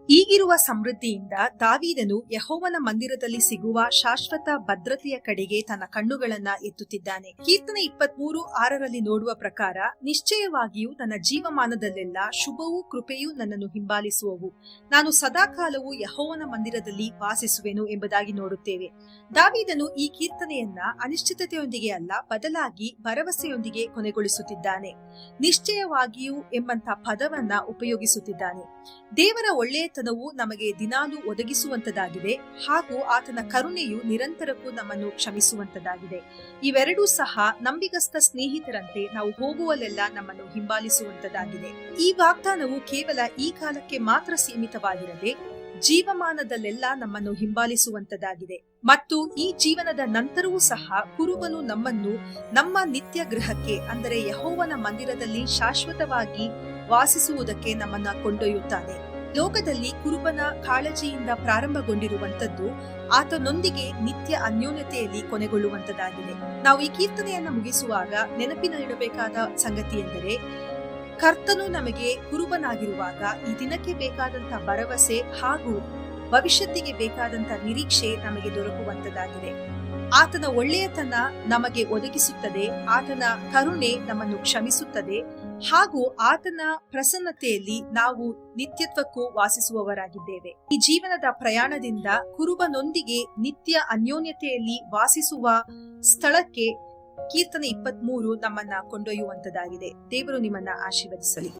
ಈಗಿರುವ ಸಮೃದ್ಧಿಯಿಂದ ದಾವೀದನು ಯೆಹೋವನ ಮಂದಿರದಲ್ಲಿ ಸಿಗುವ ಶಾಶ್ವತ ಭದ್ರತೆಯ ಕಡೆಗೆ ತನ್ನ ಕಣ್ಣುಗಳನ್ನ ಎತ್ತುತ್ತಿದ್ದಾನೆ. ಕೀರ್ತನೆ 23:6 ನೋಡುವ ಪ್ರಕಾರ, ನಿಶ್ಚಯವಾಗಿಯೂ ನನ್ನ ಜೀವಮಾನದಲ್ಲೆಲ್ಲ ಶುಭವೂ ಕೃಪೆಯೂ ನನ್ನನ್ನು ಹಿಂಬಾಲಿಸುವವು, ನಾನು ಸದಾಕಾಲವೂ ಯೆಹೋವನ ಮಂದಿರದಲ್ಲಿ ವಾಸಿಸುವೆನು ಎಂಬುದಾಗಿ ನೋಡುತ್ತೇವೆ. ದಾವೀದನು ಈ ಕೀರ್ತನೆಯನ್ನ ಅನಿಶ್ಚಿತತೆಯೊಂದಿಗೆ ಅಲ್ಲ, ಬದಲಾಗಿ ಭರವಸೆಯೊಂದಿಗೆ ಕೊನೆಗೊಳಿಸುತ್ತಿದ್ದಾನೆ. ನಿಶ್ಚಯವಾಗಿಯೂ ಎಂಬಂತ ಪದವನ್ನ ಉಪಯೋಗಿಸುತ್ತಿದ್ದಾನೆ. ದೇವರ ಒಳ್ಳೆಯತನವು ನಮಗೆ ದಿನಾಲೂ ಒದಗಿಸುವಂತದಾಗಿದೆ, ಹಾಗೂ ಆತನ ಕರುಣೆಯು ನಿರಂತರಕ್ಕೂ ನಮ್ಮನ್ನು ಕ್ಷಮಿಸುವಂತದಾಗಿದೆ. ಇವೆರಡೂ ಸಹ ನಂಬಿಗಸ್ತ ಸ್ನೇಹಿತರಂತೆ ನಾವು ಹೋಗುವಲ್ಲೆಲ್ಲ ನಮ್ಮನ್ನು ಹಿಂಬಾಲಿಸುವಂತದಾಗಿದೆ. ಈ ವಾಗ್ದಾನವು ಕೇವಲ ಈ ಕಾಲಕ್ಕೆ ಮಾತ್ರ ಸೀಮಿತವಾಗಿರದೆ ಜೀವಮಾನದಲ್ಲೆಲ್ಲ ನಮ್ಮನ್ನು ಹಿಂಬಾಲಿಸುವಂತದಾಗಿದೆ. ಮತ್ತು ಈ ಜೀವನದ ನಂತರವೂ ಸಹ ಕುರುಬನು ನಮ್ಮನ್ನು ನಮ್ಮ ನಿತ್ಯ ಗೃಹಕ್ಕೆ, ಅಂದರೆ ಯೆಹೋವನ ಮಂದಿರದಲ್ಲಿ ಶಾಶ್ವತವಾಗಿ ವಾಸಿಸುವುದಕ್ಕೆ ನಮ್ಮನ್ನ ಕೊಂಡೊಯ್ಯುತ್ತಾನೆ. ಲೋಕದಲ್ಲಿ ಕುರುಬನ ಕಾಳಜಿಯಿಂದ ಪ್ರಾರಂಭಗೊಂಡಿರುವಂತದ್ದು ಆತನೊಂದಿಗೆ ನಿತ್ಯ ಅನ್ಯೋನ್ಯತೆಯಲ್ಲಿ ಕೊನೆಗೊಳ್ಳುವಂತದಾಗಿದೆ. ನಾವು ಈ ಕೀರ್ತನೆಯನ್ನ ಮುಗಿಸುವಾಗ ನೆನಪಿನಲ್ಲಿಡಬೇಕಾದ ಸಂಗತಿ ಎಂದರೆ, ಕರ್ತನು ನಮಗೆ ಕುರುಬನಾಗಿರುವಾಗ ಈ ದಿನಕ್ಕೆ ಬೇಕಾದಂತ ಭರವಸೆ ಹಾಗೂ ಭವಿಷ್ಯತ್ತಿಗೆ ಬೇಕಾದಂತ ನಿರೀಕ್ಷೆ ನಮಗೆ ದೊರಕುವಂತದಾಗಿದೆ. ಆತನ ಒಳ್ಳೆಯತನ ನಮಗೆ ಒದಗಿಸುತ್ತದೆ, ಆತನ ಕರುಣೆ ನಮ್ಮನ್ನು ಕ್ಷಮಿಸುತ್ತದೆ, ಹಾಗೂ ಆತನ ಪ್ರಸನ್ನತೆಯಲ್ಲಿ ನಾವು ನಿತ್ಯತ್ವಕ್ಕೂ ವಾಸಿಸುವವರಾಗಿದ್ದೇವೆ. ಈ ಜೀವನದ ಪ್ರಯಾಣದಿಂದ ಕುರುಬನೊಂದಿಗೆ ನಿತ್ಯ ಅನ್ಯೋನ್ಯತೆಯಲ್ಲಿ ವಾಸಿಸುವ ಸ್ಥಳಕ್ಕೆ ಕೀರ್ತನೆ 23 ನಮ್ಮನ್ನ ಕೊಂಡೊಯ್ಯುವಂತದಾಗಿದೆ. ದೇವರು ನಿಮ್ಮನ್ನ ಆಶೀರ್ವದಿಸಲಿ.